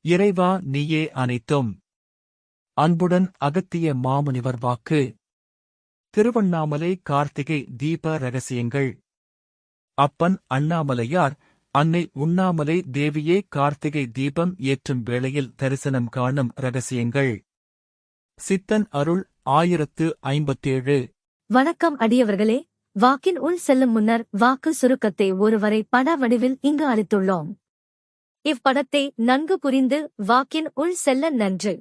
இறைவா நீயே அனைத்தும். அன்புடன் அகத்திய மாமுனிவர் வாக்கு. திருவண்ணாமலை கார்த்திகை தீப ரகசியங்கள். அப்பன் அண்ணாமலையார் அன்னை உண்ணாமலை தேவியே கார்த்திகை தீபம் ஏற்றும் வேளையில் தரிசனம் காணும் ரகசியங்கள். சித்தன் அருள் 1057. வணக்கம் அடியவர்களே, வாக்கின் உள் செல்லும் முன்னர் வாக்கு சுருக்கத்தை ஒருவரை பட வடிவில் இங்கு அளித்துள்ளோம். இப்படத்தை நன்கு புரிந்து வாக்கின் உள் செல்ல நன்று.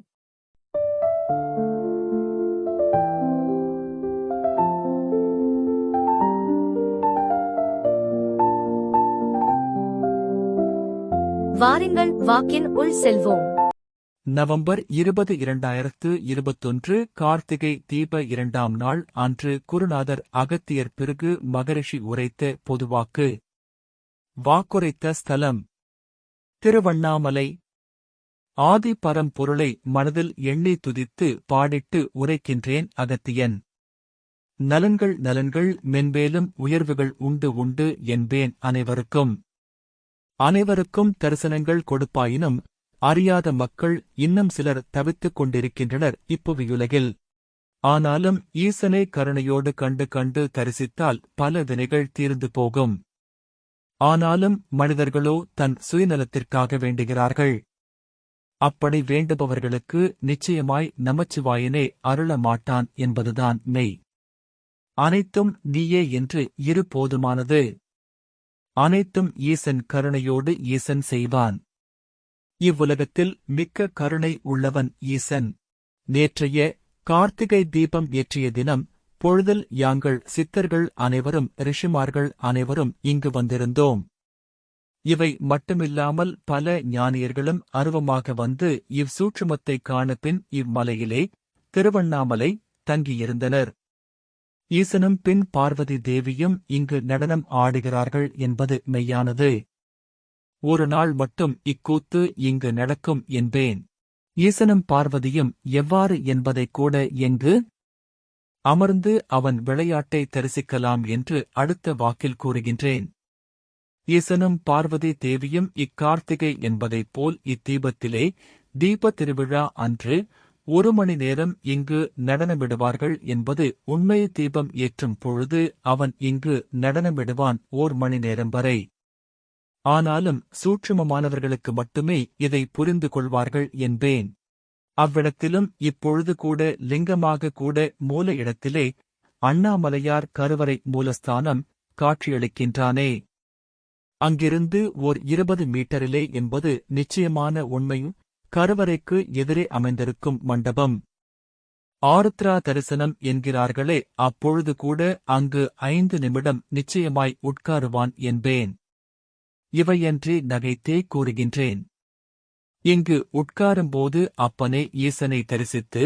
வாருங்கள் வாக்கின் உள் செல்வோம். நவம்பர் 20, 2021 கார்த்திகை தீப 2ஆம் நாள் அன்று குருநாதர் அகத்தியர் பிறகு மகரிஷி உரைத்த பொதுவாக்கு. வாக்குரைத்த ஸ்தலம் திருவண்ணாமலை. ஆதி பரம்பொருளை மனதில் எண்ணி துதித்து பாடிட்டு உரைக்கின்றேன் அகத்தியன். நலன்கள் நலன்கள் மென்மேலும் உயர்வுகள் உண்டு உண்டு என்பேன் அனைவருக்கும். அனைவருக்கும் தரிசனங்கள் கொடுப்பாயினும் அறியாத மக்கள் இன்னும் சிலர் தவித்துக் கொண்டிருக்கின்றனர் இப்புவியுலகில். ஆனாலும் ஈசனை கருணையோடு கண்டு கண்டு தரிசித்தால் பல வினைகள் தீர்ந்து போகும். ஆனாலும் மனிதர்களோ தன் சுயநலத்திற்காக வேண்டுகிறார்கள். அப்படி வேண்டுபவர்களுக்கு நிச்சயமாய் நமச்சிவாயனே அருள மாட்டான் என்பதுதான் மெய். அனைத்தும் நீயே என்று இரு போதுமானது. அனைத்தும் ஈசன் கருணையோடு ஈசன் செய்வான். இவ்வுலகத்தில் மிக்க கருணை உள்ளவன் ஈசன். நேற்றைய கார்த்திகை தீபம் ஏற்றிய தினம் பொழுதில் யாங்கள் சித்தர்கள் அனைவரும் ரிஷிமார்கள் அனைவரும் இங்கு வந்திருந்தோம். இவை மட்டுமில்லாமல் பல ஞானியர்களும் அருவமாக வந்து இவ்சூட்சுமத்தை காண பின் இம்மலையிலே திருவண்ணாமலை தங்கியிருந்தனர். ஈசனும் பின் பார்வதி தேவியும் இங்கு நடனம் ஆடுகிறார்கள் என்பது மெய்யானது. ஒரு நாள் மட்டும் இக்கூத்து இங்கு நடக்கும் என்பேன். ஈசனும் பார்வதியும் எவ்வாறு என்பதைக் கூட எங்கு அமர்ந்து அவன் விளையாட்டை தரிசிக்கலாம் என்று அடுத்த வாக்கில் கூறுகின்றேன். ஈசனும் பார்வதி தேவியும் இக்கார்த்திகை என்பதைப் போல் இத்தீபத்திலே தீப திருவிழா அன்று 1 மணி நேரம் இங்கு நடனமிடுவார்கள் என்பது உண்மை. தீபம் ஏற்றும் பொழுது அவன் இங்கு நடனமிடுவான் 1 மணி நேரம் வரை. ஆனாலும் சூட்சுமமானவர்களுக்கு மட்டுமே இதை புரிந்து கொள்வார்கள் என்பேன். அவ்விடத்திலும் இப்பொழுது கூட லிங்கமாக கூட மூல இடத்திலே அண்ணாமலையார் கருவறை மூலஸ்தானம் காட்சியளிக்கின்றானே. அங்கிருந்து ஓர் 20 மீட்டரிலே என்பது நிச்சயமான உண்மை. கருவறைக்கு எதிரே அமைந்திருக்கும் மண்டபம் ஆருத்ரா தரிசனம் என்கிறார்களே, அப்பொழுது கூட அங்கு 5 நிமிடம் நிச்சயமாய் உட்காருவான் என்பேன். இவையன்றி நகைத்தே கூறுகின்றேன். இங்கு உட்காரும்போது அப்பனே ஈசனை தரிசித்து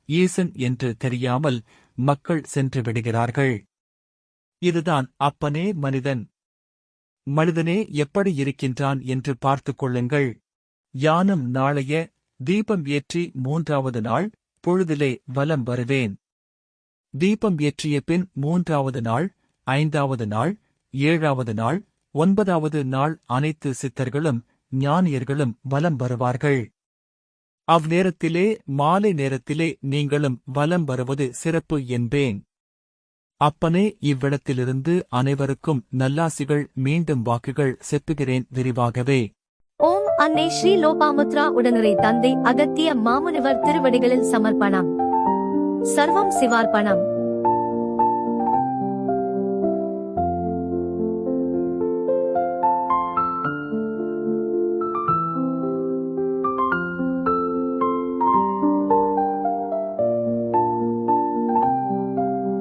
ஈசன் என்று தெரியாமல் மக்கள் சென்று விடுகிறார்கள். இதுதான் அப்பனே மனிதன். மனிதனே எப்படி இருக்கின்றான் என்று பார்த்துக் கொள்ளுங்கள். யானும் நாளைய தீபம் ஏற்றி 3ஆவது நாள் பொழுதிலே வலம் வருவேன். தீபம் ஏற்றிய பின் 3ஆவது நாள், 5ஆவது நாள், 7ஆவது நாள், 9ஆவது நாள் அனைத்து சித்தர்களும் ஞானியர்களும் வலம் வருவார்கள். அவ்நேரத்திலே மாலை நேரத்திலே நீங்களும் வலம் வருவது சிறப்பு என்பேன். அப்பனே இவ்விடத்திலிருந்து அனைவருக்கும் நல்லாசிகள் மீண்டும் வாக்குகள் செப்புகிறேன் விரிவாகவே. ஓம் அன்னை ஸ்ரீ லோபாமுத்ரா உடனுரை தந்தை அகத்திய மாமுனிவர் திருவடிகளில் சமர்ப்பணம். சர்வம் சிவார்ப்பணம்.